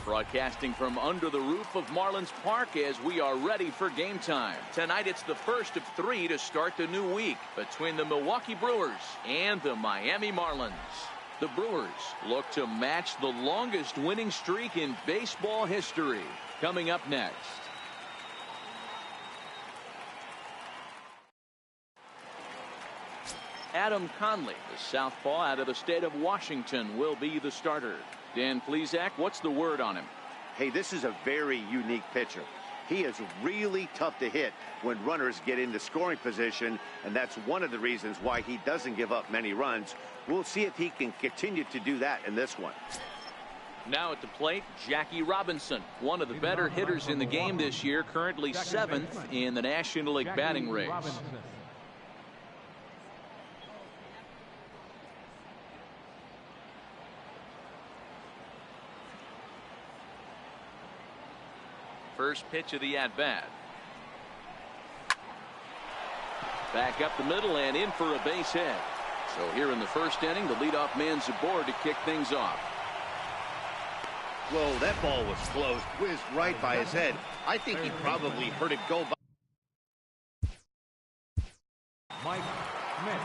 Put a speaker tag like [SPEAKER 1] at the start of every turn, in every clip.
[SPEAKER 1] Broadcasting from under the roof of Marlins Park as we are ready for game time. Tonight it's the first of 3 to start the new week between the Milwaukee Brewers and the Miami Marlins. The Brewers look to match the longest winning streak in baseball history. Coming up next. Adam Conley, the southpaw out of the state of Washington, will be the starter. Dan Plesac, what's the word on him?
[SPEAKER 2] Hey, this is a very unique pitcher. He is really tough to hit when runners get into scoring position, and that's one of the reasons why he doesn't give up many runs. We'll see if he can continue to do that in this one.
[SPEAKER 1] Now at the plate, Jackie Robinson, one of the better hitters in the game this year, currently 7th in the National League batting race. First pitch of the at-bat. Back up the middle and in for a base hit. So here in the first inning, the leadoff man's aboard to kick things off.
[SPEAKER 2] Whoa, that ball was close, whizzed right by his head. I think he probably heard it go by.
[SPEAKER 3] Mike Smith.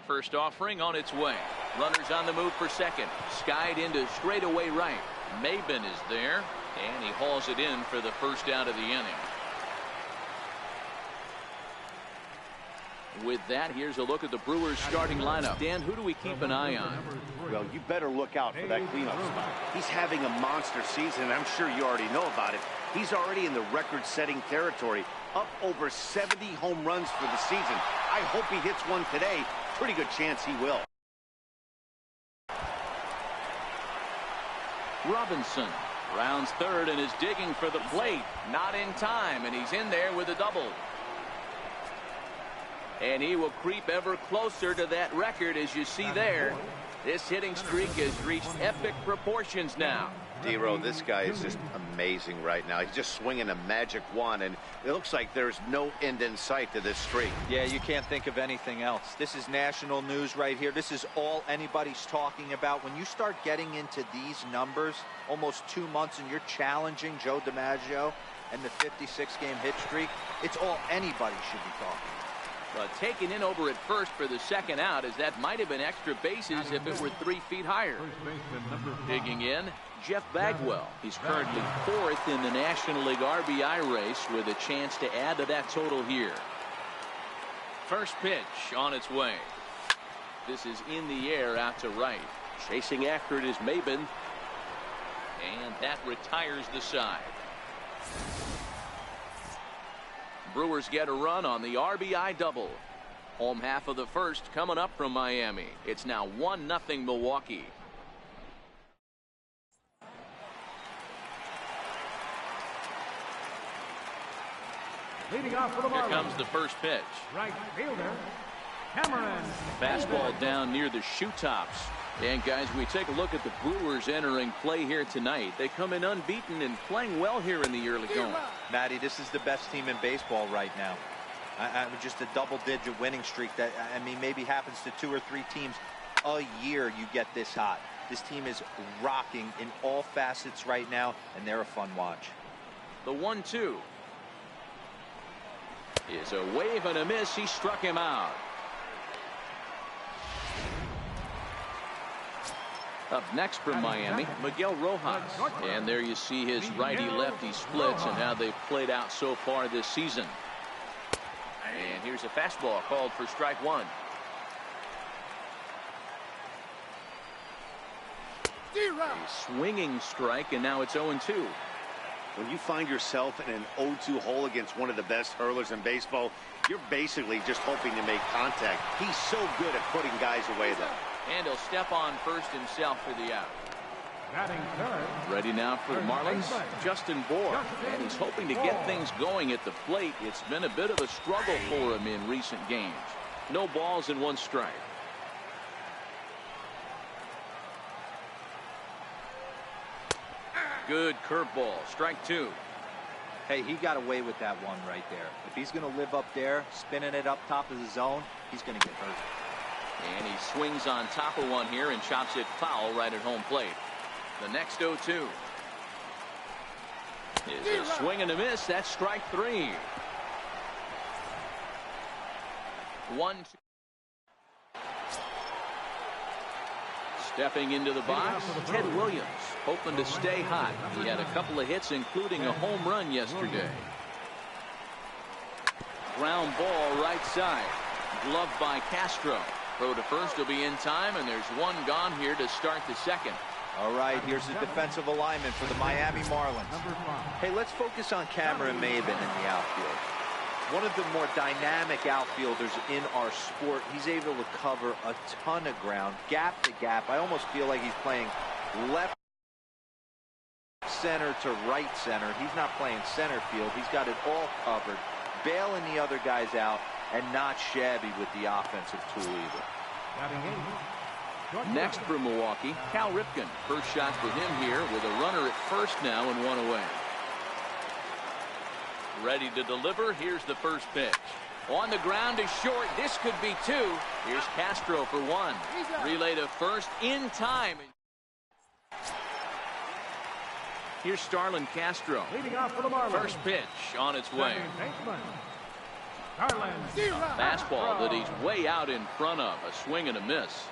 [SPEAKER 1] First offering on its way. Runners on the move for second. Skied into straightaway right. Maben is there, and he hauls it in for the first out of the inning. With that, here's a look at the Brewers starting lineup. Dan, who do we keep an eye on?
[SPEAKER 2] Well, you better look out for that cleanup spot. He's having a monster season, and I'm sure you already know about it. He's already in the record-setting territory, up over 70 home runs for the season. I hope he hits one today. Pretty good chance he will.
[SPEAKER 1] Robinson rounds third and is digging for the plate. Not in time, and he's in there with a double. And he will creep ever closer to that record, as you see there. This hitting streak has reached epic proportions now.
[SPEAKER 2] D-Row, this guy is just amazing right now. He's just swinging a magic wand, and it looks like there's no end in sight to this streak.
[SPEAKER 4] Yeah, you can't think of anything else. This is national news right here. This is all anybody's talking about. When you start getting into these numbers, almost 2 months, and you're challenging Joe DiMaggio and the 56-game hit streak, it's all anybody should be talking about.
[SPEAKER 1] Well, taken in over at first for the second out, as that might have been extra bases if it were 3 feet higher. Digging in, Jeff Bagwell. He's currently 4th in the National League RBI race with a chance to add to that total here. First pitch on its way. This is in the air out to right. Chasing after it is Maben. And that retires the side. Brewers get a run on the RBI double. Home half of the first coming up from Miami. It's now 1-0 Milwaukee.
[SPEAKER 3] Leading off for the Marlins.
[SPEAKER 1] Here comes the first pitch.
[SPEAKER 3] Right fielder, Cameron.
[SPEAKER 1] Fastball down near the shoe tops. And guys, we take a look at the Brewers entering play here tonight. They come in unbeaten and playing well here in the early going.
[SPEAKER 4] Matty, this is the best team in baseball right now. Just a double-digit winning streak that, I mean, maybe happens to 2 or 3 teams a year. You get this hot. This team is rocking in all facets right now, and they're a fun watch.
[SPEAKER 1] The 1-2 is a wave and a miss. He struck him out. Up next from Miami, Miguel Rojas. And there you see his righty-lefty splits and how they've played out so far this season. And here's a fastball called for strike one. A swinging strike, and now it's 0-2.
[SPEAKER 2] When you find yourself in an 0-2 hole against one of the best hurlers in baseball, you're basically just hoping to make contact. He's so good at putting guys away, though.
[SPEAKER 1] And he'll step on first himself for the out.
[SPEAKER 3] Batting third.
[SPEAKER 1] Ready now for the Marlins, Justin Bour. And he's hoping to get things going at the plate. It's been a bit of a struggle for him in recent games. No balls and one strike. Good curveball, strike two.
[SPEAKER 4] Hey, he got away with that one right there. If he's going to live up there, spinning it up top of the zone, he's going to get hurt.
[SPEAKER 1] And he swings on top of one here and chops it foul right at home plate. The next 0-2 is a swing and a miss. That's strike three. 1-2. Stepping into the box, Ted Williams, hoping to stay hot. He had a couple of hits, including a home run yesterday. Ground ball right side. Gloved by Castro. Throw to first will be in time, and there's one gone here to start the second.
[SPEAKER 4] All right, here's the defensive alignment for the Miami Marlins. Hey, let's focus on Cameron Maybin in the outfield. One of the more dynamic outfielders in our sport. He's able to cover a ton of ground, gap to gap. I almost feel like he's playing left center to right center. He's not playing center field. He's got it all covered, bailing the other guys out, and not shabby with the offensive tool either.
[SPEAKER 1] Next for Milwaukee, Cal Ripken. First shot for him here with a runner at first now and one away. Ready to deliver. Here's the first pitch. On the ground is short. This could be two. Here's Castro for one. Relay to first in time. Here's Starlin Castro. First pitch on its way. Fastball that he's way out in front of. A swing and a miss.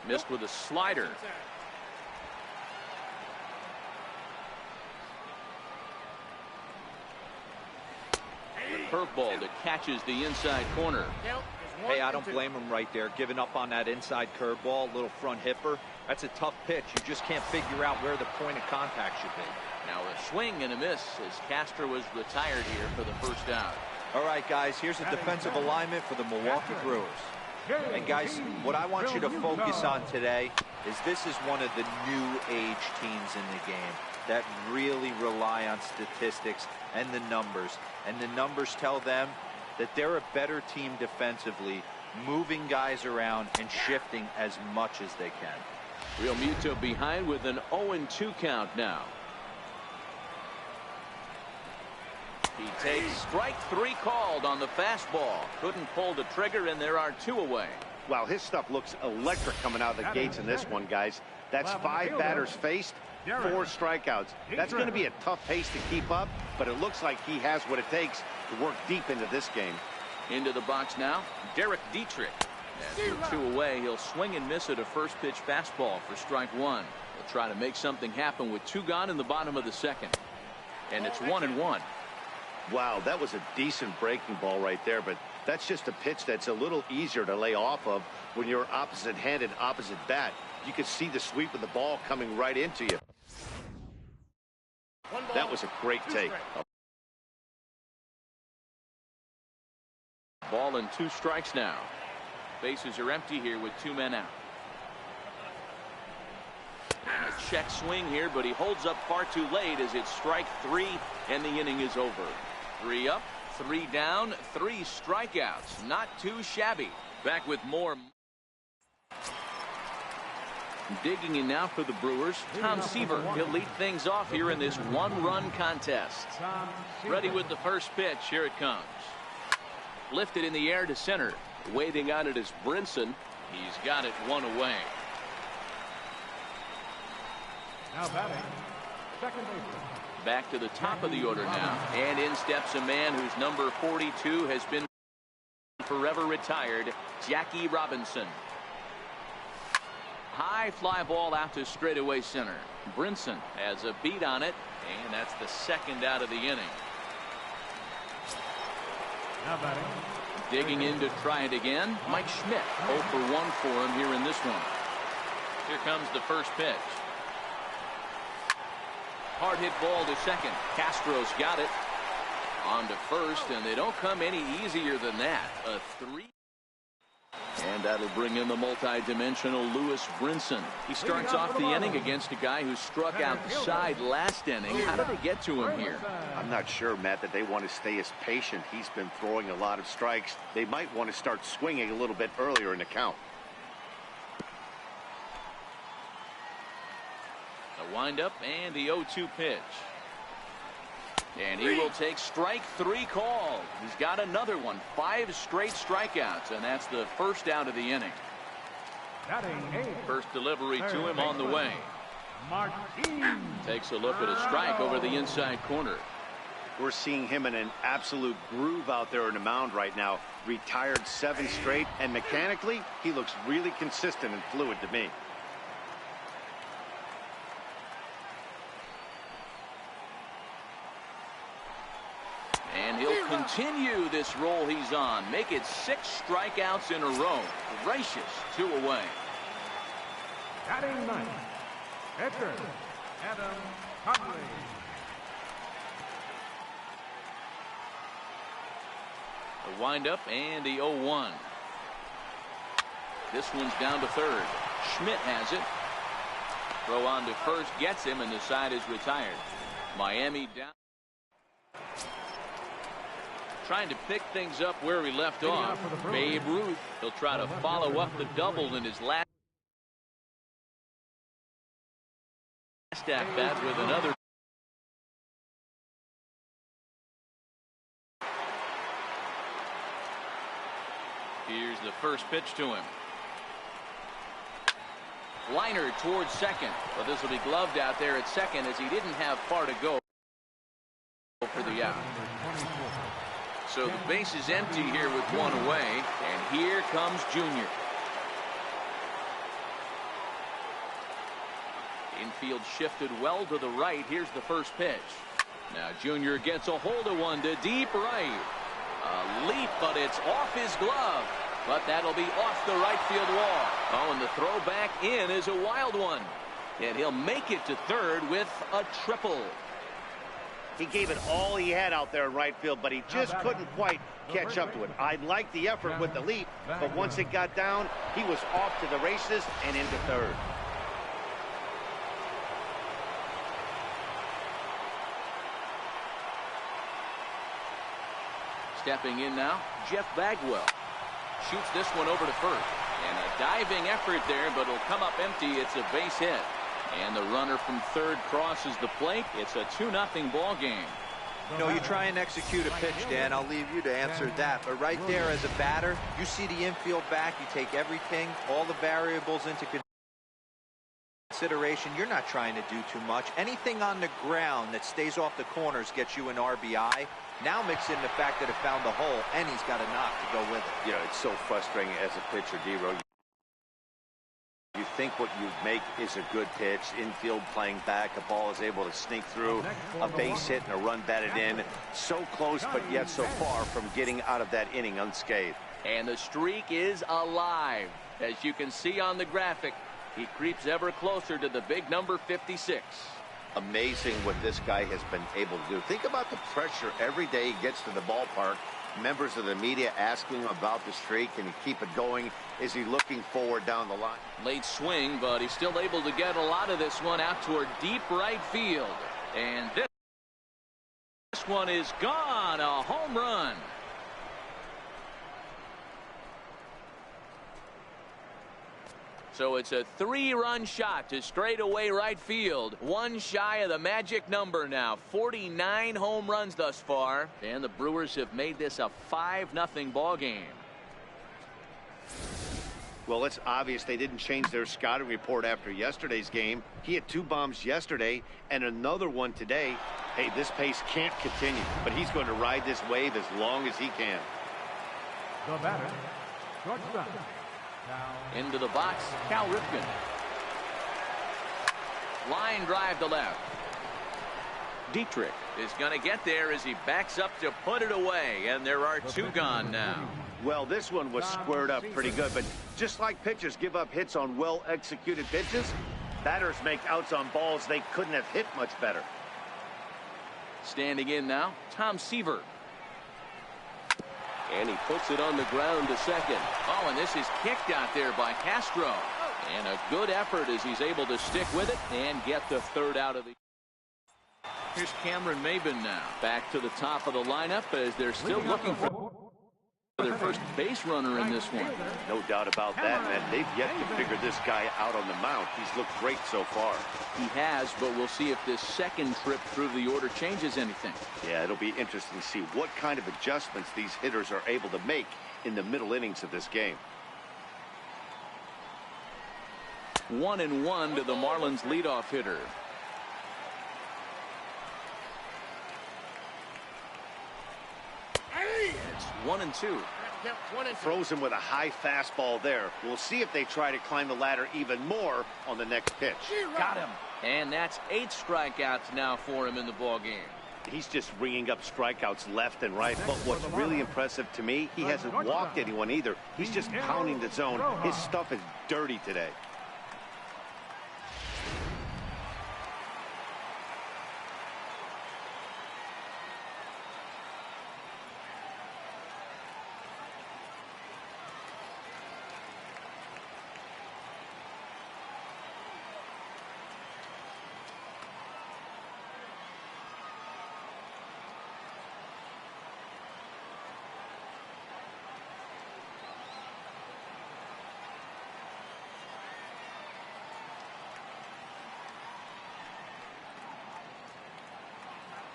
[SPEAKER 1] Missed with a slider. Curveball that catches the inside corner.
[SPEAKER 4] Hey, I don't blame him right there, giving up on that inside curveball, little front hipper. That's a tough pitch. You just can't figure out where the point of contact should be.
[SPEAKER 1] Now a swing and a miss as Castro was retired here for the first out.
[SPEAKER 4] All right, guys, here's a defensive alignment for the Milwaukee Brewers. And guys, what I want you to focus on today is this is one of the new age teams in the game that really rely on statistics and the numbers. And the numbers tell them that they're a better team defensively, moving guys around and shifting as much as they can.
[SPEAKER 1] Real Muto behind with an 0-2 count now. He takes strike three called on the fastball. Couldn't pull the trigger, and there are two away.
[SPEAKER 2] Wow, his stuff looks electric coming out of the gates in this one, guys. That's 5 batters faced, 4 strikeouts. That's going to be a tough pace to keep up, but it looks like he has what it takes to work deep into this game.
[SPEAKER 1] Into the box now, Derek Dietrich. And with 2 away, he'll swing and miss at a first pitch fastball for strike one. He'll try to make something happen with 2 gone in the bottom of the second. And it's 1-1.
[SPEAKER 2] Wow, that was a decent breaking ball right there, but that's just a pitch that's a little easier to lay off of when you're opposite-handed, opposite bat. You can see the sweep of the ball coming right into you. That was a great take.
[SPEAKER 1] Ball and 2 strikes now. Bases are empty here with 2 men out. A check swing here, but he holds up far too late as it's strike 3 and the inning is over. 3 up, 3 down, 3 strikeouts. Not too shabby. Back with more. Digging in now for the Brewers, Tom Seaver. He'll lead things off here in this 1-run contest. Ready with the first pitch. Here it comes. Lifted in the air to center. Waving on it is Brinson. He's got it 1 away.
[SPEAKER 3] Now batting, second baseman.
[SPEAKER 1] Back to the top of the order now. And in steps a man whose number 42 has been forever retired, Jackie Robinson. high fly ball out to straightaway center. Brinson has a beat on it, and that's the second out of the inning.
[SPEAKER 3] Now batting.
[SPEAKER 1] Digging in to try it again, Mike Schmidt. 0 for 1 for him here in this one. Here comes the first pitch. Hard hit ball to second. Castro's got it. On to first, and they don't come any easier than that. A 3. And that'll bring in the multi-dimensional Lewis Brinson. He starts off the inning against a guy who struck out the side last inning. How did they get to him here?
[SPEAKER 2] I'm not sure, Matt, that they want to stay as patient. He's been throwing a lot of strikes. They might want to start swinging a little bit earlier in the count.
[SPEAKER 1] The windup and the 0-2 pitch. And he will take strike 3 called. He's got another one. 5 straight strikeouts, and that's the first out of the inning. First delivery to him on the way. Takes a look at a strike over the inside corner.
[SPEAKER 2] We're seeing him in an absolute groove out there in the mound right now. Retired 7 straight, and mechanically, he looks really consistent and fluid to me.
[SPEAKER 1] And he'll continue this roll he's on. Make it 6 strikeouts in a row. Gracious, 2 away.
[SPEAKER 3] Batting ninth, pitcher Adam Compleat.
[SPEAKER 1] The windup and the 0-1. This one's down to third. Schmidt has it. Throw on to first gets him, and the side is retired. Miami down. Trying to pick things up where he left off. Babe Ruth. He'll try to follow up the double in his last at bat with another. Here's the first pitch to him. Liner towards second, but this will be gloved out there at second as he didn't have far to go for the out. So the base is empty here with 1 away, and here comes Junior. Infield shifted well to the right. Here's the first pitch. Now Junior gets a hold of one to deep right. A leap, but it's off his glove. But that'll be off the right field wall. Oh, and the throw back in is a wild one. And he'll make it to third with a triple.
[SPEAKER 2] He gave it all he had out there in right field, but he just couldn't quite catch up to it. I like the effort with the leap, but once it got down, he was off to the races and into third.
[SPEAKER 1] Stepping in now, Jeff Bagwell. Shoots this one over to first. And a diving effort there, but it'll come up empty. It's a base hit. And the runner from third crosses the plate. It's a 2-0 ball game.
[SPEAKER 4] You know, you try and execute a pitch, Dan. I'll leave you to answer that. But right there as a batter, you see the infield back. You take everything, all the variables into consideration. You're not trying to do too much. Anything on the ground that stays off the corners gets you an RBI. Now mix in the fact that it found the hole, and he's got a knock to go with it.
[SPEAKER 2] You know, it's so frustrating as a pitcher, D-Row. You think what you make is a good pitch. Infield playing back. A ball is able to sneak through. A base hit and a run batted in. So close, but yet so far from getting out of that inning unscathed.
[SPEAKER 1] And the streak is alive. As you can see on the graphic, he creeps ever closer to the big number 56.
[SPEAKER 2] Amazing what this guy has been able to do. Think about the pressure every day he gets to the ballpark. Members of the media asking him about the streak. Can he keep it going? Is he looking forward down the line?
[SPEAKER 1] Late swing, but he's still able to get a lot of this one out toward deep right field. And this one is gone. A home run. So it's a 3-run shot to straightaway right field. 1 shy of the magic number now. 49 home runs thus far. And the Brewers have made this a 5-0 ball game.
[SPEAKER 2] Well, it's obvious they didn't change their scouting report after yesterday's game. He had 2 bombs yesterday and another one today. Hey, this pace can't continue, but he's going to ride this wave as long as he can.
[SPEAKER 3] The batter, shortstop.
[SPEAKER 1] Into the box, Cal Ripken. Line drive to left. Dietrich is going to get there as he backs up to put it away, and there are two gone now.
[SPEAKER 2] Well, this one was squared up pretty good, but just like pitchers give up hits on well-executed pitches, batters make outs on balls they couldn't have hit much better.
[SPEAKER 1] Standing in now, Tom Seaver. And he puts it on the ground to second. Oh, and this is kicked out there by Castro. And a good effort as he's able to stick with it and get the third out of the... Here's Cameron Maben now. Back to the top of the lineup as they're still looking for their first base runner in this one.
[SPEAKER 2] No doubt about that, man. They've yet to figure this guy out on the mound. He's looked great so far.
[SPEAKER 1] He has, but we'll see if this second trip through the order changes anything.
[SPEAKER 2] Yeah, it'll be interesting to see what kind of adjustments these hitters are able to make in the middle innings of this game.
[SPEAKER 1] 1-1 to the Marlins leadoff hitter. It's 1-2.
[SPEAKER 2] Throws him with a high fastball there. We'll see if they try to climb the ladder even more on the next pitch.
[SPEAKER 1] Got him. And that's 8 strikeouts now for him in the ballgame.
[SPEAKER 2] He's just ringing up strikeouts left and right. But what's really impressive to me, he hasn't walked anyone either. He's just pounding the zone. His stuff is dirty today.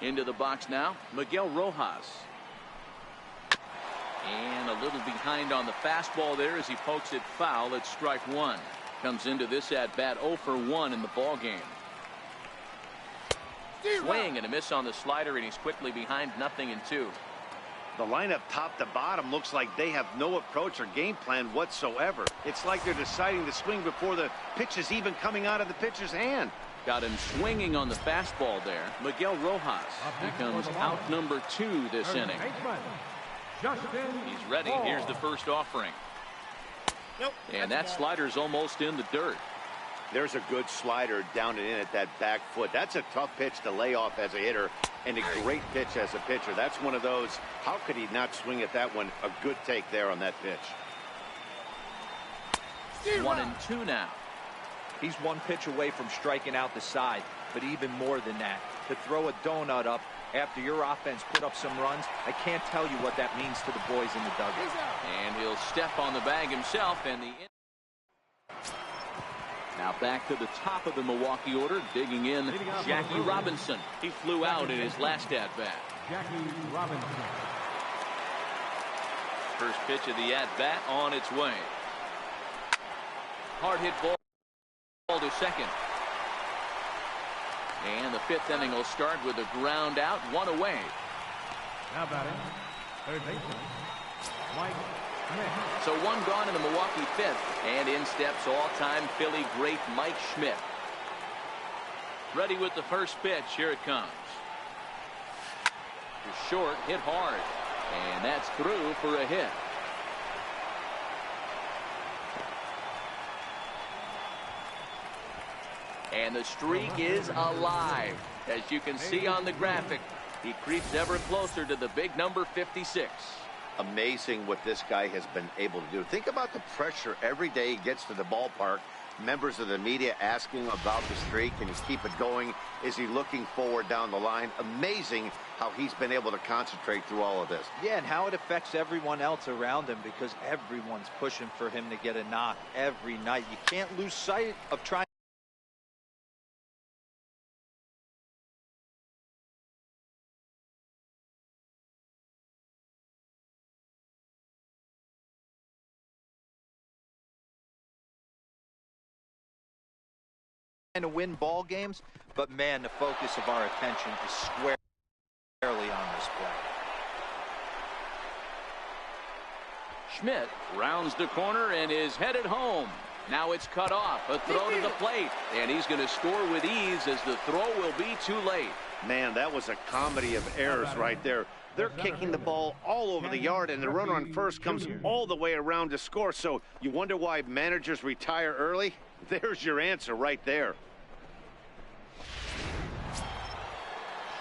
[SPEAKER 1] Into the box now, Miguel Rojas. And a little behind on the fastball there as he pokes it foul at strike one. Comes into this at bat 0 for 1 in the ball game. Swing and a miss on the slider, and he's quickly behind 0-2.
[SPEAKER 2] The lineup top to bottom looks like they have no approach or game plan whatsoever. It's like they're deciding to swing before the pitch is even coming out of the pitcher's hand.
[SPEAKER 1] Got him swinging on the fastball there. Miguel Rojas becomes out number 2 this inning. He's ready. Here's the first offering. And that slider's almost in the dirt.
[SPEAKER 2] There's a good slider down and in at that back foot. That's a tough pitch to lay off as a hitter, and a great pitch as a pitcher. That's one of those, how could he not swing at that one? A good take there on that pitch.
[SPEAKER 1] 1-2 now.
[SPEAKER 4] He's one pitch away from striking out the side, but even more than that, to throw a donut up after your offense put up some runs, I can't tell you what that means to the boys in the dugout.
[SPEAKER 1] And he'll step on the bag himself, and now back to the top of the Milwaukee order, digging in, Jackie Robinson. He flew out in his last at-bat.
[SPEAKER 3] Jackie Robinson.
[SPEAKER 1] First pitch of the at-bat on its way. Hard hit ball to second. And the 5th inning will start with a ground out, 1 away.
[SPEAKER 3] Now batting, third baseman, Mike Schmidt.
[SPEAKER 1] So 1 gone in the Milwaukee 5th, and in steps all-time Philly great Mike Schmidt. Ready with the first pitch. Here it comes. Short, hit hard, and that's through for a hit. And the streak is alive. As you can see on the graphic, he creeps ever closer to the big number 56.
[SPEAKER 2] Amazing what this guy has been able to do. Think about the pressure every day he gets to the ballpark. Members of the media asking about the streak. Can he keep it going? Is he looking forward down the line? Amazing how he's been able to concentrate through all of this.
[SPEAKER 4] Yeah, and how it affects everyone else around him, because everyone's pushing for him to get a knock every night. You can't lose sight of trying to win ball games, but man, the focus of our attention is squarely on this play.
[SPEAKER 1] Schmidt rounds the corner and is headed home. Now it's cut off. A throw to the plate. And he's going to score with ease as the throw will be too late.
[SPEAKER 2] Man, that was a comedy of errors right there. They're kicking the ball all over the yard, and the runner on first comes all the way around to score. So you wonder why managers retire early? There's your answer right there.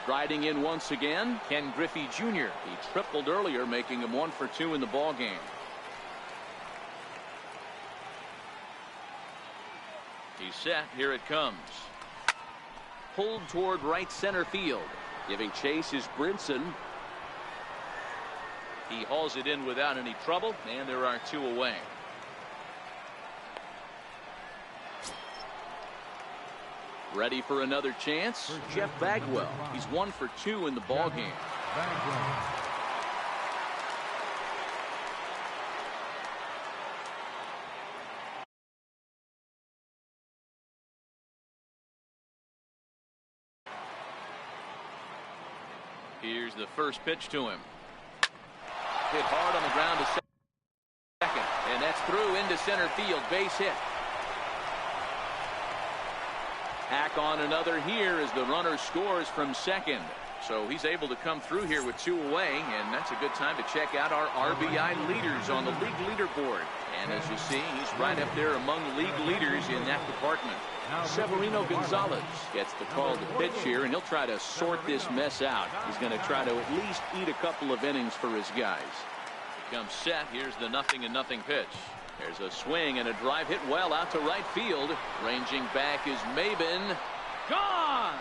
[SPEAKER 1] Striding in once again, Ken Griffey Jr. He tripled earlier, making him 1 for 2 in the ball game. He's set. Here it comes. Pulled toward right center field. Giving chase is Brinson. He hauls it in without any trouble, and there are 2 away. Ready for another chance. Jeff Bagwell. He's 1 for 2 in the ball game. Here's the first pitch to him. Hit hard on the ground to second, and that's through into center field. Base hit. Hack on another here as the runner scores from second. So he's able to come through here with 2 away, and that's a good time to check out our RBI leaders on the league leaderboard. And as you see, he's right up there among league leaders in that department. Severino Gonzalez gets the call to pitch here, and he'll try to sort this mess out. He's going to try to at least eat a couple of innings for his guys. He comes set. Here's the 0-0 pitch. There's a swing and a drive hit well out to right field. Ranging back is Maben. Gone!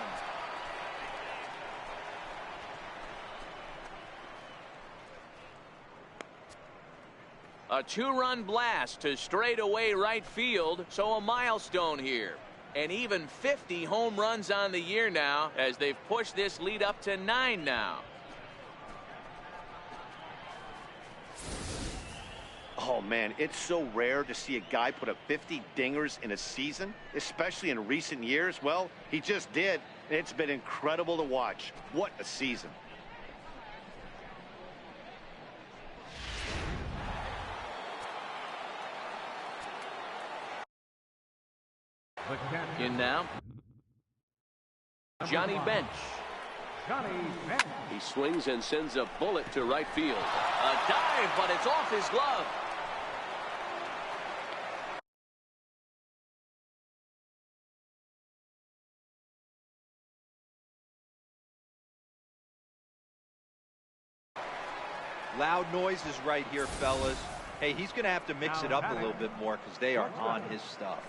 [SPEAKER 1] A 2-run blast to straightaway right field, so a milestone here. And even 50 home runs on the year now as they've pushed this lead up to 9 now.
[SPEAKER 2] Oh, man, it's so rare to see a guy put up 50 dingers in a season, especially in recent years. Well, he just did. It's been incredible to watch. What a season.
[SPEAKER 1] In now, Johnny Bench. He swings and sends a bullet to right field. A dive, but it's off his glove.
[SPEAKER 4] Loud noises right here, fellas. Hey, he's going to have to mix it up a little bit more because they are on his stuff.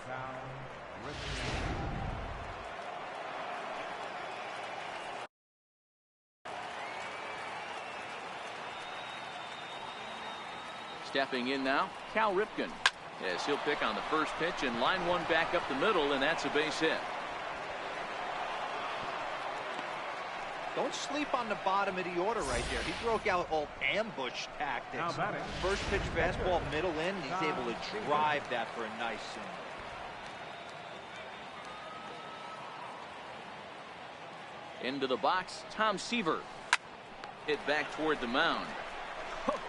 [SPEAKER 1] Stepping in now, Cal Ripken. Yes, he'll pick on the first pitch and line one back up the middle, and that's a base hit.
[SPEAKER 4] Don't sleep on the bottom of the order right there. He broke out all ambush tactics. First pitch fastball, middle in. He's able to drive that for a nice single.
[SPEAKER 1] Into the box, Tom Seaver. Hit back toward the mound.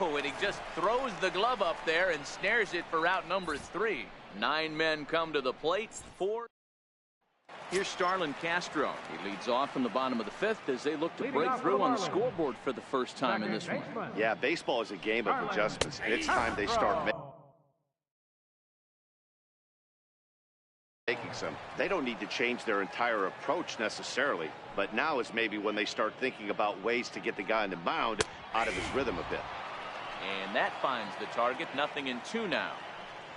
[SPEAKER 1] Oh, and he just throws the glove up there and snares it for out number 3. 9 men come to the plate. 4. Here's Starlin Castro. He leads off in the bottom of the 5th as they look to break through on the scoreboard for the first time in this one.
[SPEAKER 2] Yeah, baseball is a game of adjustments. It's time they start making some. They don't need to change their entire approach necessarily, but now is maybe when they start thinking about ways to get the guy on the mound out of his rhythm a bit.
[SPEAKER 1] And that finds the target. 0-2 now.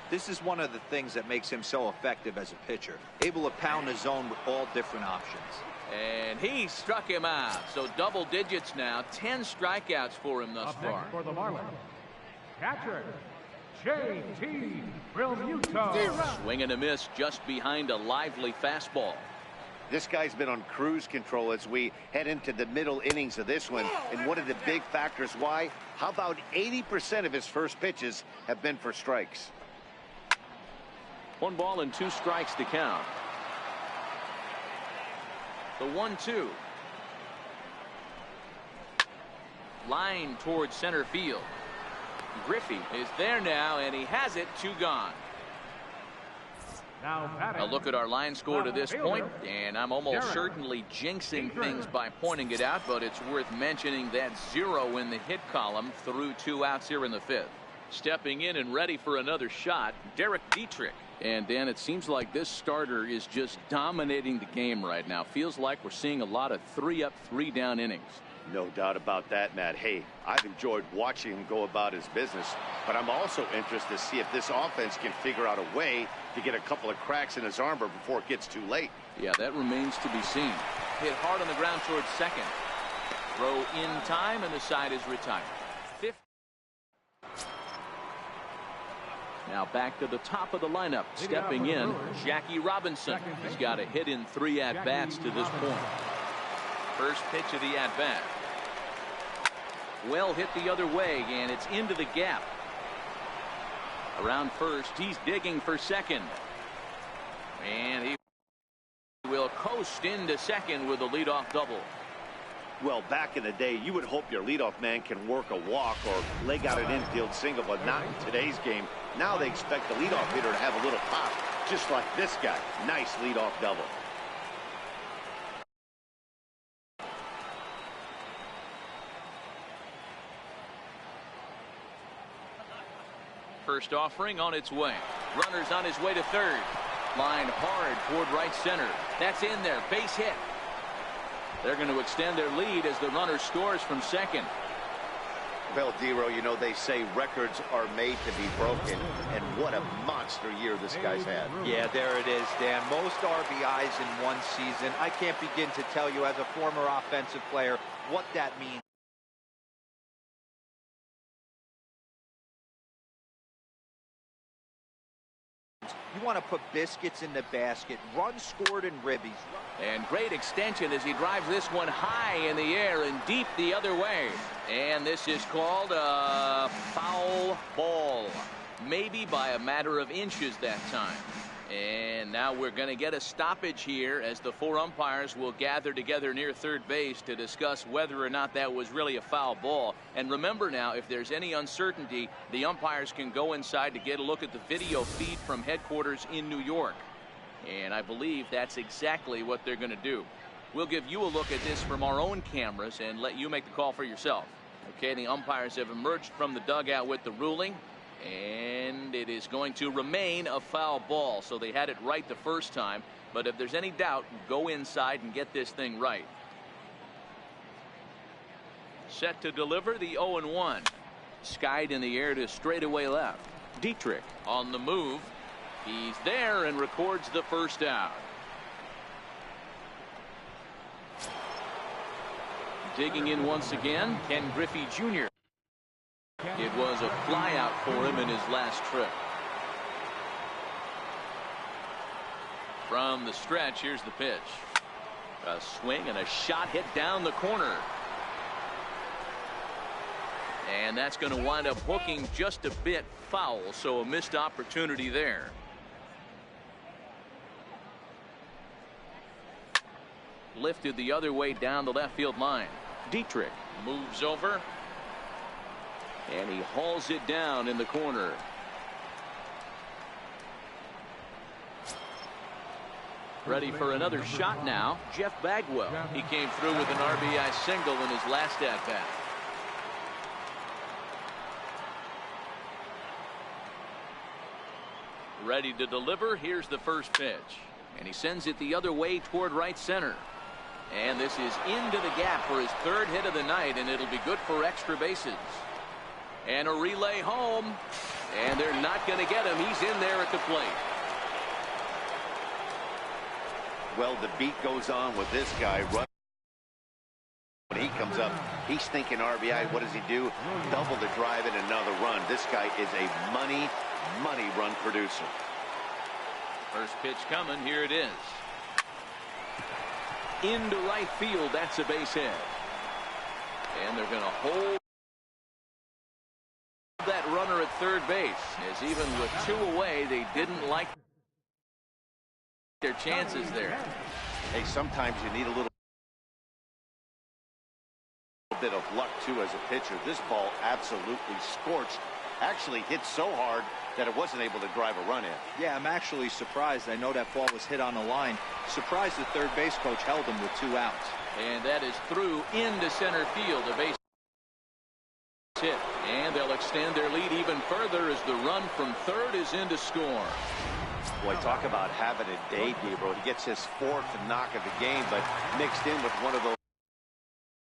[SPEAKER 4] This is one of the things that makes him so effective as a pitcher. Able to pound the zone with all different options.
[SPEAKER 1] And he struck him out. So double digits now. 10 strikeouts for him thus far.
[SPEAKER 3] For the Marlins, catcher, J.T. Realmuto.
[SPEAKER 1] Swing and a miss just behind a lively fastball.
[SPEAKER 2] This guy's been on cruise control as we head into the middle innings of this one. And one of the big factors why, how about 80% of his first pitches have been for strikes?
[SPEAKER 1] 1 ball and 2 strikes to count. The 1-2. Line towards center field. Griffey is there now, and he has it. 2 gone.
[SPEAKER 3] Now batting.
[SPEAKER 1] A look at our line score to this point, and I'm almost certainly jinxing things by pointing it out, but it's worth mentioning that 0 in the hit column through 2 outs here in the 5th. Stepping in and ready for another shot, Derek Dietrich. And Dan, it seems like this starter is just dominating the game right now. Feels like we're seeing a lot of 3-up, 3-down innings.
[SPEAKER 2] No doubt about that, Matt. Hey, I've enjoyed watching him go about his business, but I'm also interested to see if this offense can figure out a way to get a couple of cracks in his armor before it gets too late.
[SPEAKER 1] Yeah, that remains to be seen. Hit hard on the ground towards second. Throw in time, and the side is retired. Now back to the top of the lineup. Stepping in, Jackie Robinson. He's got a hit in 3 at-bats to this point. First pitch of the at-bat. Well hit the other way, and it's into the gap. Around first, he's digging for second. And he will coast into second with a leadoff double.
[SPEAKER 2] Well, back in the day, you would hope your leadoff man can work a walk or leg out an infield single, but not in today's game. Now they expect the leadoff hitter to have a little pop, just like this guy. Nice leadoff double.
[SPEAKER 1] First offering on its way. Runner's on his way to third. Line hard toward right center. That's in there. Base hit. They're going to extend their lead as the runner scores from second.
[SPEAKER 2] Well, Dero, you know, they say records are made to be broken, and what a monster year this guy's had.
[SPEAKER 4] Yeah, there it is, Dan. Most RBIs in one season. I can't begin to tell you as a former offensive player what that means. You want to put biscuits in the basket. Runs scored in ribbies.
[SPEAKER 1] And great extension as he drives this one high in the air and deep the other way. And this is called a foul ball. Maybe by a matter of inches that time. And now we're going to get a stoppage here as the 4 umpires will gather together near third base to discuss whether or not that was really a foul ball. And remember now, if there's any uncertainty, the umpires can go inside to get a look at the video feed from headquarters in New York. And I believe that's exactly what they're going to do. We'll give you a look at this from our own cameras and let you make the call for yourself. Okay, the umpires have emerged from the dugout with the ruling. And it is going to remain a foul ball. So they had it right the first time. But if there's any doubt, go inside and get this thing right. Set to deliver the 0-1. Skied in the air to straightaway left. Dietrich on the move. He's there and records the first out. Digging in once again, Ken Griffey Jr. It was a flyout for him in his last trip. From the stretch, here's the pitch. A swing and a shot hit down the corner. And that's going to wind up hooking just a bit foul, so a missed opportunity there. Lifted the other way down the left field line. Dietrich moves over. And he hauls it down in the corner. Ready for another shot now. Jeff Bagwell. He came through with an RBI single in his last at-bat. Ready to deliver. Here's the first pitch. And he sends it the other way toward right center. And this is into the gap for his 3rd hit of the night, and it'll be good for extra bases. And a relay home. And they're not going to get him. He's in there at the plate.
[SPEAKER 2] Well, the beat goes on with this guy. When he comes up, he's thinking RBI. What does he do? Double the drive and another run. This guy is a money run producer.
[SPEAKER 1] First pitch coming. Here it is. Into right field. That's a base hit. And they're going to hold that runner at third base, as even with 2 away, they didn't like their chances there.
[SPEAKER 2] Hey, sometimes you need a little bit of luck too as a pitcher. This ball absolutely scorched Actually hit so hard that it wasn't able to drive a run in.
[SPEAKER 4] Yeah, I'm actually surprised. I know that ball was hit on the line. Surprised the third base coach held him with 2 outs.
[SPEAKER 1] And that is through into center field. A base hit. And they'll extend their lead even further as the run from third is in to score.
[SPEAKER 2] Boy, talk about having a day, Gabriel. He gets his 4th knock of the game, but mixed in with one of those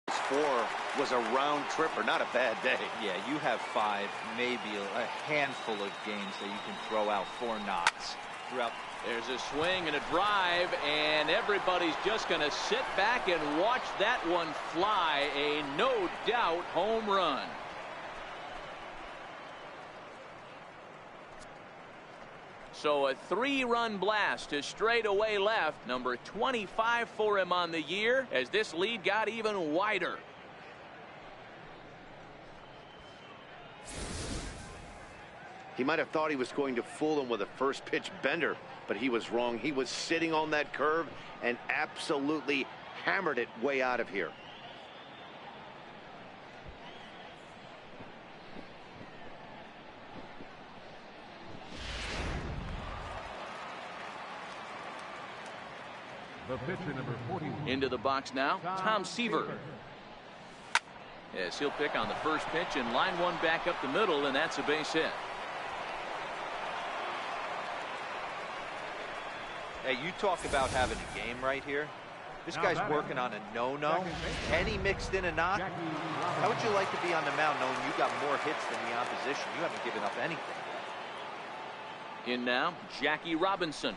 [SPEAKER 2] 4 was a round tripper. Not a bad day.
[SPEAKER 4] Yeah, you have 5, maybe a handful of games that you can throw out 4 knocks throughout.
[SPEAKER 1] There's a swing and a drive, and everybody's just going to sit back and watch that one fly. A no doubt home run. So a 3-run blast to straightaway left. Number 25 for him on the year as this lead got even wider.
[SPEAKER 2] He might have thought he was going to fool him with a first pitch bender, but he was wrong. He was sitting on that curve and absolutely hammered it way out of here.
[SPEAKER 3] The pitcher, number 41.
[SPEAKER 1] Into the box now, Tom Seaver. Yes, he'll pick on the first pitch and line one back up the middle, and that's a base hit.
[SPEAKER 4] Hey, you talk about having a game right here. This guy's working on a no-no, and he mixed in a knock. How would you like to be on the mound knowing you got more hits than the opposition? You haven't given up anything.
[SPEAKER 1] In now, Jackie Robinson.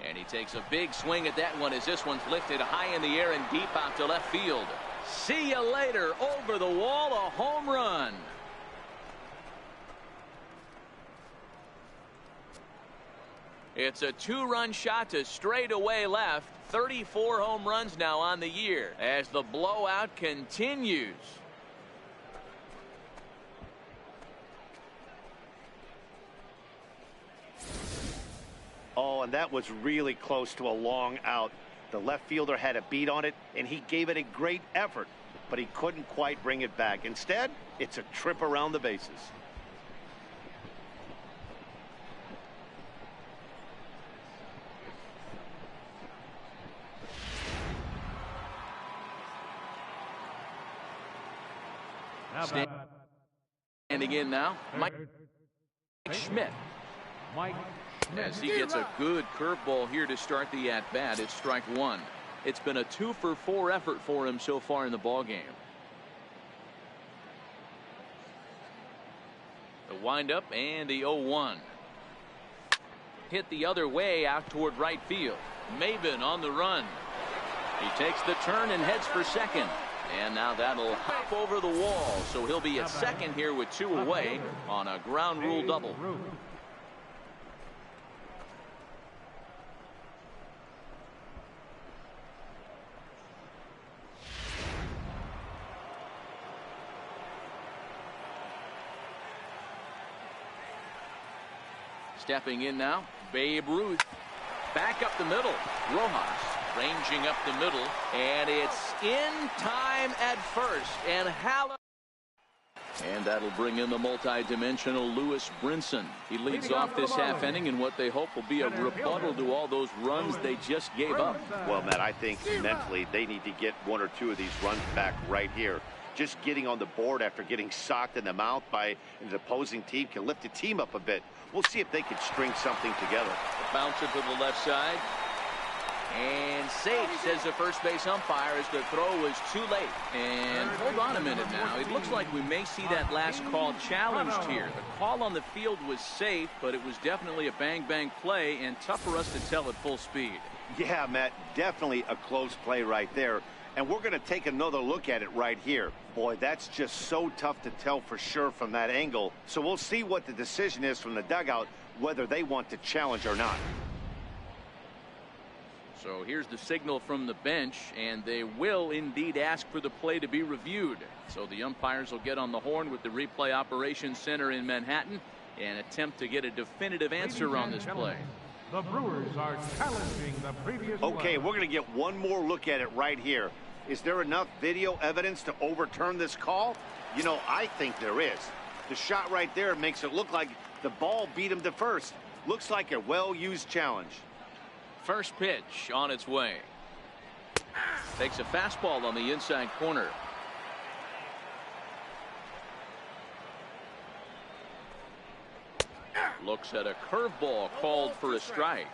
[SPEAKER 1] And he takes a big swing at that one as this one's lifted high in the air and deep out to left field. See you later. Over the wall, a home run. It's a 2-run shot to straightaway left. 34 home runs now on the year as the blowout continues.
[SPEAKER 2] Oh, and that was really close to a long out. The left fielder had a beat on it, and he gave it a great effort, but he couldn't quite bring it back. Instead, it's a trip around the bases.
[SPEAKER 1] Standing in now, Mike Schmidt. As he gets a good curveball here to start the at-bat, it's strike one. It's been a 2-for-4 effort for him so far in the ballgame. The windup and the 0-1. Hit the other way out toward right field. Maven on the run. He takes the turn and heads for second. And now that'll hop over the wall, so he'll be at second here with 2 away on a ground rule double. Stepping in now, Babe Ruth. Back up the middle. Rojas ranging up the middle, and it's in time at first. And that'll bring in the multi-dimensional Lewis Brinson. He leads off this half inning in what they hope will be a rebuttal to all those runs they just gave up.
[SPEAKER 2] Well, Matt, I think mentally they need to get 1 or 2 of these runs back right here. Just getting on the board after getting socked in the mouth by an opposing team can lift the team up a bit. We'll see if they can string something together.
[SPEAKER 1] Bouncer to the left side. And safe, says the first base umpire, as the throw was too late. And hold on a minute now. It looks like we may see that last call challenged here. The call on the field was safe, but it was definitely a bang-bang play and tough for us to tell at full speed.
[SPEAKER 2] Yeah, Matt, definitely a close play right there. And we're going to take another look at it right here. Boy, that's just so tough to tell for sure from that angle. So we'll see what the decision is from the dugout, whether they want to challenge or not.
[SPEAKER 1] So here's the signal from the bench, and they will indeed ask for the play to be reviewed. So the umpires will get on the horn with the replay operations center in Manhattan and attempt to get a definitive answer on this play.
[SPEAKER 3] The Brewers are challenging the previous
[SPEAKER 2] Okay, we're going to get one more look at it right here. Is there enough video evidence to overturn this call? You know, I think there is. The shot right there makes it look like the ball beat him to first. Looks like a well-used challenge.
[SPEAKER 1] First pitch on its way. Takes a fastball on the inside corner. Looks at a curveball called for a strike.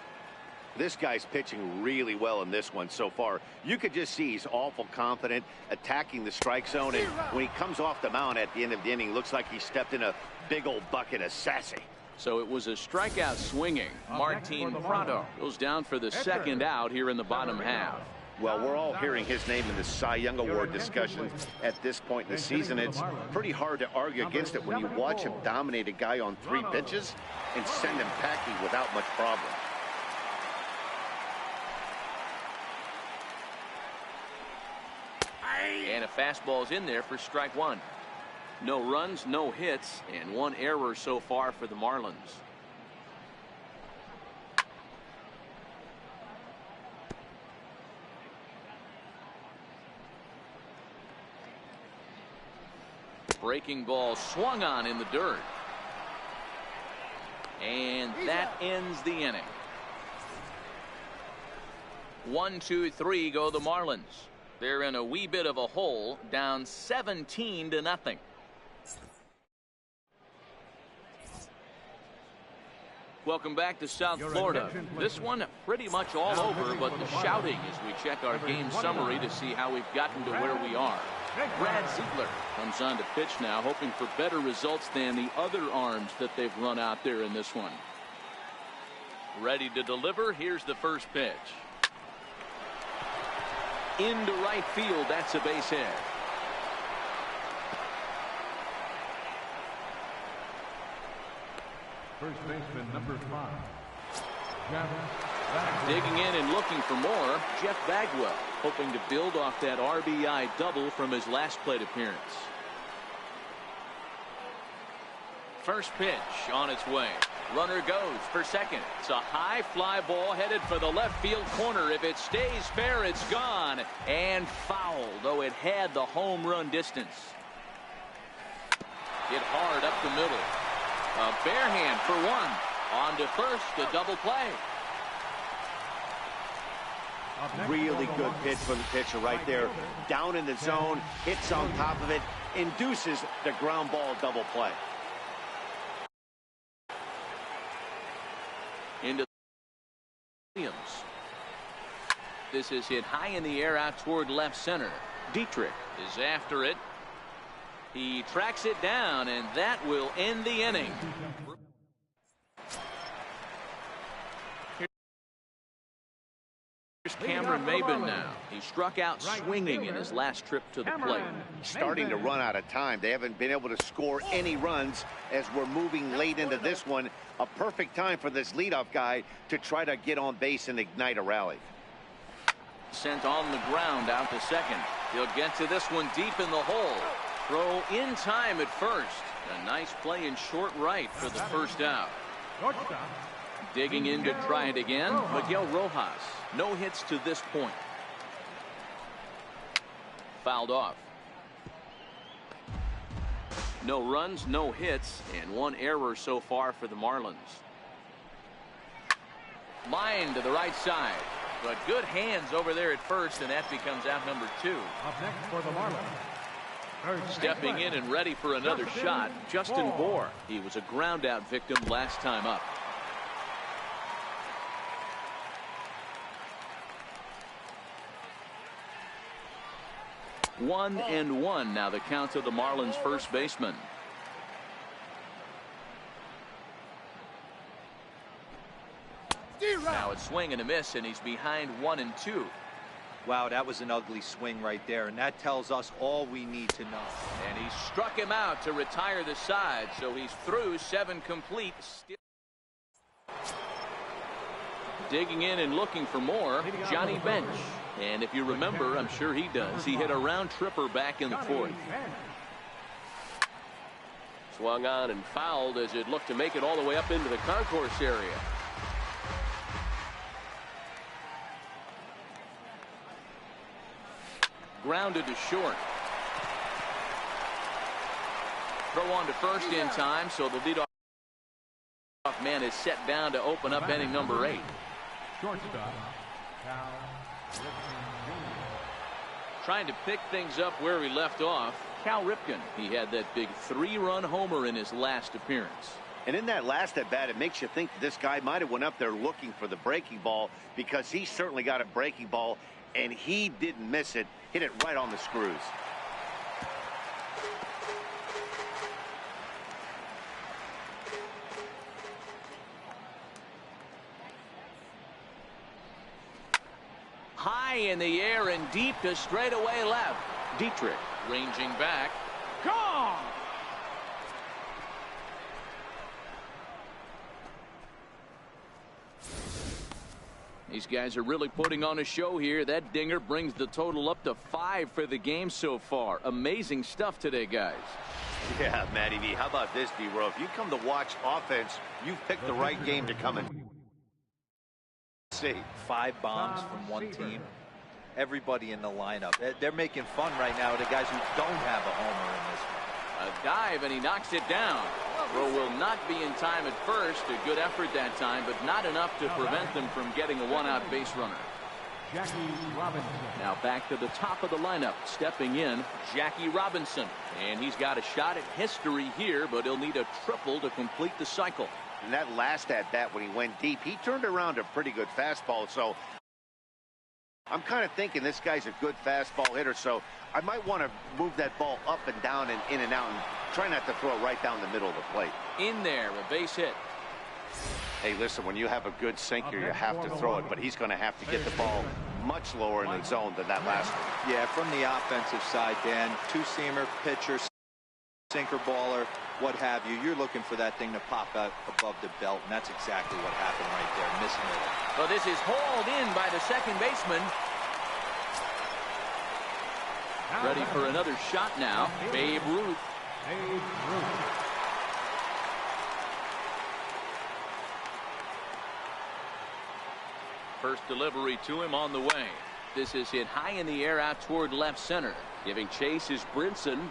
[SPEAKER 2] This guy's pitching really well in this one so far. You could just see he's awful confident attacking the strike zone, and when he comes off the mound at the end of the inning, looks like he stepped in a big old bucket of sassy.
[SPEAKER 1] So it was a strikeout swinging. Martin Prado goes down for the second out here in the bottom half.
[SPEAKER 2] Well, we're all hearing his name in the Cy Young Award discussions at this point in the season. It's pretty hard to argue against it when you watch him dominate a guy on 3 pitches and send him packing without much problem.
[SPEAKER 1] And a fastball's in there for strike 1. No runs, no hits, and 1 error so far for the Marlins. Breaking ball swung on in the dirt. And that ends the inning. 1, 2, 3 go the Marlins. They're in a wee bit of a hole, down 17-0. Welcome back to South Florida. This one pretty much all over, but the shouting as we check our game summary to see how we've gotten to where we are. Brad Ziegler comes on to pitch now, hoping for better results than the other arms that they've run out there in this one. Ready to deliver. Here's the first pitch. Into right field. That's a base hit.
[SPEAKER 3] First baseman number 5.
[SPEAKER 1] Digging in and looking for more, Jeff Bagwell, hoping to build off that RBI double from his last plate appearance. First pitch on its way. Runner goes for second. It's a high fly ball headed for the left field corner. If it stays fair, it's gone and foul, though it had the home run distance. Hit hard up the middle. A bare hand for 1. On to first, a double play.
[SPEAKER 2] Really good pitch from the pitcher right there. Down in the zone, hits on top of it, induces the ground ball double play.
[SPEAKER 1] Into Williams. This is hit high in the air out toward left center. Dietrich is after it. He tracks it down, and that will end the inning. Here's Cameron Maben now. He struck out swinging in his last trip to the plate.
[SPEAKER 2] Starting to run out of time. They haven't been able to score any runs as we're moving late into this one. A perfect time for this leadoff guy to try to get on base and ignite a rally.
[SPEAKER 1] Sent on the ground out to second. He'll get to this one deep in the hole. Throw in time at first. A nice play in short right for the first out. Digging in to try it again, Miguel Rojas. No hits to this point. Fouled off. No runs, no hits, and 1 error so far for the Marlins. Line to the right side. But good hands over there at first, and that becomes out number 2.
[SPEAKER 3] Up next for the Marlins.
[SPEAKER 1] Stepping in and ready for another shot, Justin Bohr. He was a ground out victim last time up. One and one now the count to the Marlins first baseman. Now it's swing and a miss, and he's behind 1-2.
[SPEAKER 4] Wow, that was an ugly swing right there, and that tells us all we need to know.
[SPEAKER 1] And he struck him out to retire the side, so he's through 7 complete. Still digging in and looking for more, Johnny Bench. And if you remember, I'm sure he does, he hit a round tripper back in the 4th. Swung on and fouled as it looked to make it all the way up into the concourse area. Grounded to short. Throw on to first in time, so the leadoff man is set down to open up inning number 8.
[SPEAKER 3] Shortstop, Cal.
[SPEAKER 1] Trying to pick things up where he left off, Cal Ripken. He had that big 3-run homer in his last appearance.
[SPEAKER 2] And in that last at bat, it makes you think that this guy might have went up there looking for the breaking ball, because he certainly got a breaking ball, and he didn't miss it. Hit it right on the screws.
[SPEAKER 1] High in the air and deep to straightaway left. Dietrich ranging back. Gone! These guys are really putting on a show here. That dinger brings the total up to 5 for the game so far. Amazing stuff today, guys.
[SPEAKER 2] Yeah, Matty V. How about this, D-Row? If you come to watch offense, you've picked the right game to come and see.
[SPEAKER 4] 5 bombs from one team. Everybody in the lineup. They're making fun right now of the guys who don't have a homer in this one.
[SPEAKER 1] A dive, and he knocks it down. Throw will not be in time at first. A good effort that time, but not enough to prevent them from getting a 1-out base runner.
[SPEAKER 3] Jackie Robinson.
[SPEAKER 1] Now back to the top of the lineup. Stepping in, Jackie Robinson. And he's got a shot at history here, but he'll need a triple to complete the cycle.
[SPEAKER 2] And that last at-bat when he went deep, he turned around a pretty good fastball. So I'm kind of thinking this guy's a good fastball hitter, so I might want to move that ball up and down and in and out and try not to throw it right down the middle of the plate.
[SPEAKER 1] In there, a base hit.
[SPEAKER 2] Hey, listen, when you have a good sinker, you have to throw it, but he's going to have to get the ball much lower in the zone than that last one.
[SPEAKER 4] Yeah, from the offensive side, Dan, two-seamer, pitcher, sinker baller, what have you. You're looking for that thing to pop out above the belt, and that's exactly what happened right there, missing it.
[SPEAKER 1] Well, this is hauled in by the second baseman. Ready for another shot now, Babe Ruth.
[SPEAKER 3] Babe Ruth.
[SPEAKER 1] First delivery to him on the way. This is hit high in the air out toward left center. Giving chase is Brinson.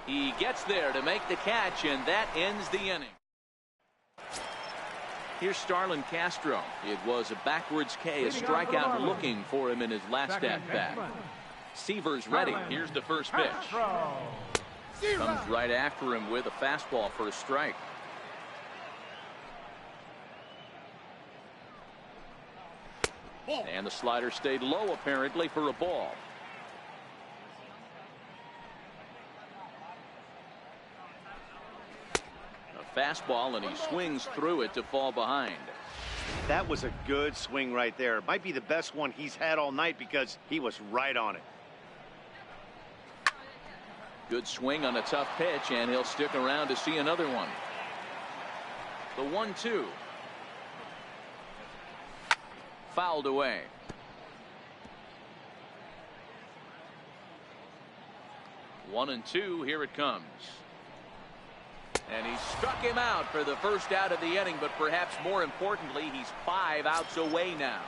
[SPEAKER 1] He gets there to make the catch, and that ends the inning. Here's Starlin Castro. It was a backwards K, a strikeout looking for him in his last at-bat. Seaver's ready. Here's the first pitch. Comes right after him with a fastball for a strike. And the slider stayed low apparently for a ball. A fastball, and he swings through it to fall behind.
[SPEAKER 2] That was a good swing right there. It might be the best one he's had all night because he was right on it.
[SPEAKER 1] Good swing on a tough pitch, and he'll stick around to see another one. The 1-2. Fouled away. One and two. Here it comes. And he struck him out for the first out of the inning, but perhaps more importantly, he's 5 outs away now.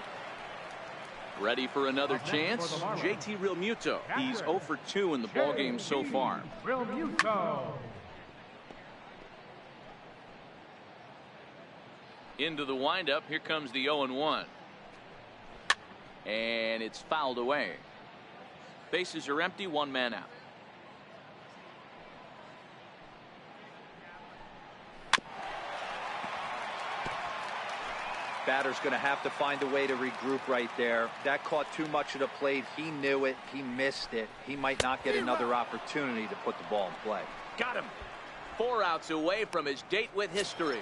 [SPEAKER 1] Ready for another chance? JT Realmuto. He's 0 for 2 in the ballgame so far.
[SPEAKER 3] Realmuto.
[SPEAKER 1] Into the windup. Here comes the 0-1. And it's fouled away. Bases are empty, 1 man out.
[SPEAKER 4] Batter's going to have to find a way to regroup right there. That caught too much of the plate. He knew it. He missed it. He might not get another opportunity to put the ball in play.
[SPEAKER 1] Got him. 4 outs away from his date with history.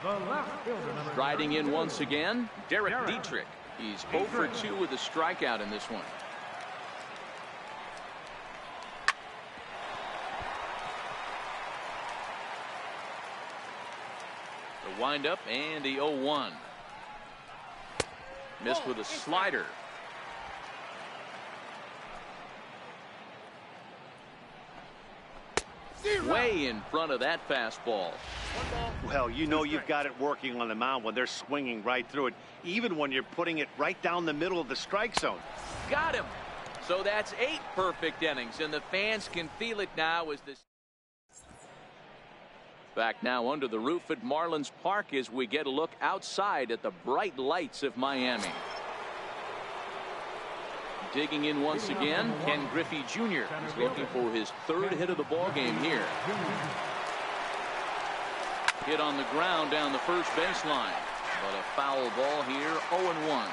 [SPEAKER 3] The left fielder,
[SPEAKER 1] Striding in once again, Derek Dietrich. He's 0 for 2 with a strikeout in this one. The windup and the 0-1. Missed with a slider. Way in front of that fastball.
[SPEAKER 2] Well, you know you've got it working on the mound when they're swinging right through it, even when you're putting it right down the middle of the strike zone.
[SPEAKER 1] Got him. So that's 8 perfect innings, and the fans can feel it now as this. Back now under the roof at Marlins Park as we get a look outside at the bright lights of Miami. Digging in once again, Ken Griffey Jr. is looking for his third hit of the ball game here. Hit on the ground down the first baseline, but a foul ball here, 0-1.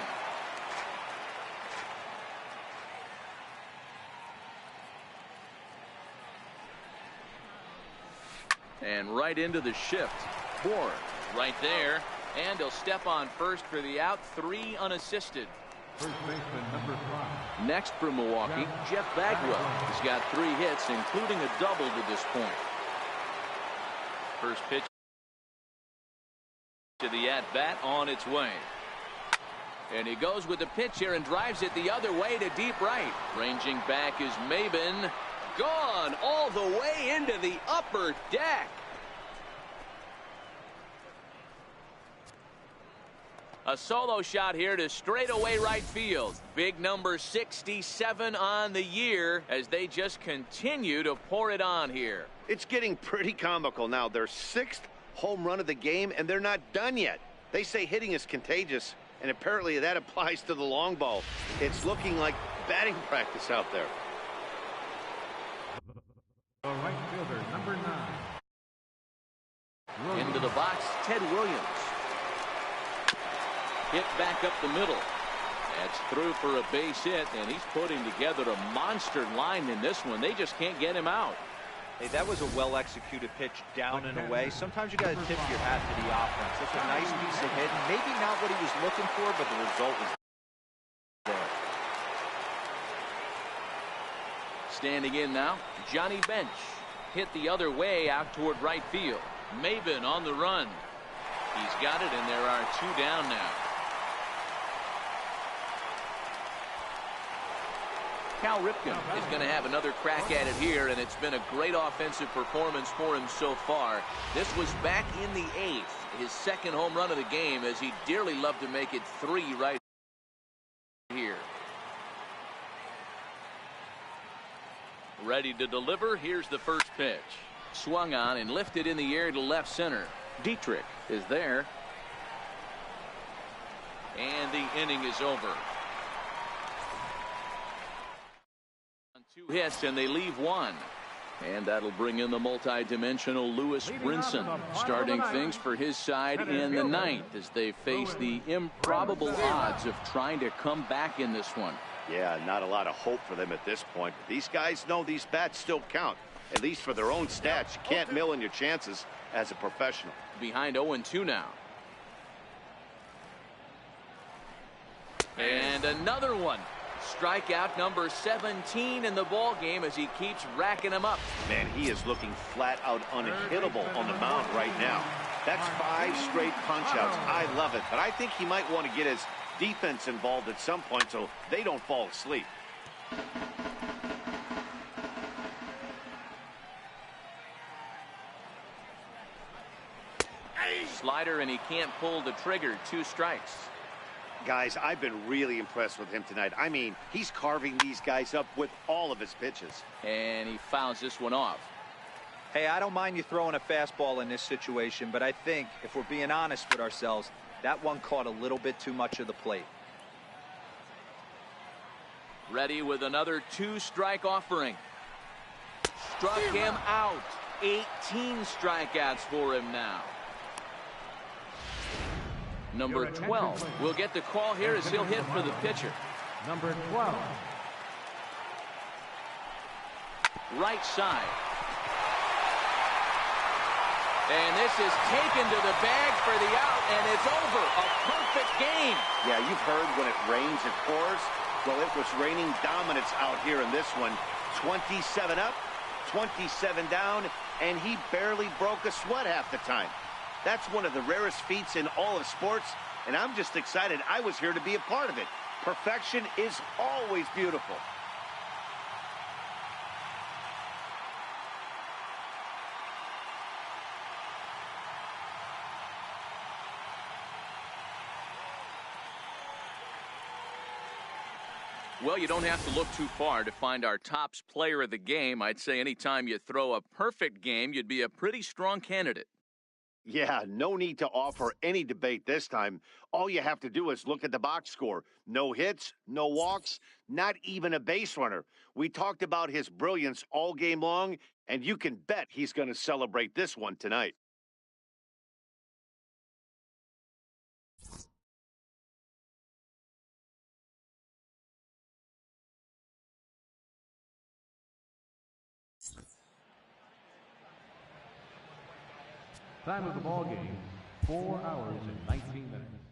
[SPEAKER 1] And right into the shift. Bourne right there, and he'll step on first for the out. 3 unassisted.
[SPEAKER 3] First baseman number 5.
[SPEAKER 1] Next for Milwaukee, Jeff Bagwell. He's got 3 hits, including a double to this point. First pitch to the at-bat on its way. And he goes with the pitch here and drives it the other way to deep right. Ranging back is Maben. Gone all the way into the upper deck. A solo shot here to straightaway right field. Big number 67 on the year as they just continue to pour it on here.
[SPEAKER 2] It's getting pretty comical now. Their 6th home run of the game, and they're not done yet. They say hitting is contagious, and apparently that applies to the long ball. It's looking like batting practice out there.
[SPEAKER 3] The right fielder, number 9.
[SPEAKER 1] Into the box, Ted Williams. Hit back up the middle. That's through for a base hit, and he's putting together a monster line in this one. They just can't get him out.
[SPEAKER 4] Hey, that was a well-executed pitch down and away. Sometimes you got to tip your hat to the offense. It's a nice piece of hitting. Maybe not what he was looking for, but the result was there.
[SPEAKER 1] Standing in now, Johnny Bench. Hit the other way out toward right field. Maben on the run. He's got it, and there are 2 down now. Cal Ripken is going to have another crack at it here, and it's been a great offensive performance for him so far. This was back in the 8th, his 2nd home run of the game, as he'd dearly love to make it 3 right here. Ready to deliver. Here's the first pitch. Swung on and lifted in the air to left center. Dietrich is there. And the inning is over. 2 hits, and they leave 1. And that'll bring in the multi-dimensional Lewis Brinson, starting things for his side in the 9th as they face the improbable odds of trying to come back in this one.
[SPEAKER 2] Yeah, not a lot of hope for them at this point. These guys know these bats still count, at least for their own stats. You can't mill in your chances as a professional.
[SPEAKER 1] Behind 0-2 now. And another one. Strikeout number 17 in the ball game as he keeps racking them up.
[SPEAKER 2] Man, he is looking flat out unhittable on the mound right now. That's 5 straight punch-outs. I love it, but I think he might want to get his defense involved at some point so they don't fall asleep.
[SPEAKER 1] Slider, and he can't pull the trigger. 2 strikes.
[SPEAKER 2] Guys, I've been really impressed with him tonight. I mean, he's carving these guys up with all of his pitches.
[SPEAKER 1] And he fouls this one off.
[SPEAKER 4] Hey, I don't mind you throwing a fastball in this situation, but I think, if we're being honest with ourselves, that one caught a little bit too much of the plate.
[SPEAKER 1] Ready with another 2-strike offering. Struck him out. 18 strikeouts for him now. Number 12 will get the call here as he'll hit for the pitcher.
[SPEAKER 3] Number 12.
[SPEAKER 1] Right side. And this is taken to the bag for the out, and it's over. A perfect game.
[SPEAKER 2] Yeah, you've heard when it rains, it pours. Well, it was raining dominance out here in this one. 27 up, 27 down, and he barely broke a sweat half the time. That's one of the rarest feats in all of sports, and I'm just excited I was here to be a part of it. Perfection is always beautiful.
[SPEAKER 1] Well, you don't have to look too far to find our tops player of the game. I'd say anytime you throw a perfect game, you'd be a pretty strong candidate.
[SPEAKER 2] Yeah, no need to offer any debate this time. All you have to do is look at the box score. No hits, no walks, not even a base runner. We talked about his brilliance all game long, and you can bet he's going to celebrate this one tonight.
[SPEAKER 3] Time of the ball game, 4 hours and 19 minutes.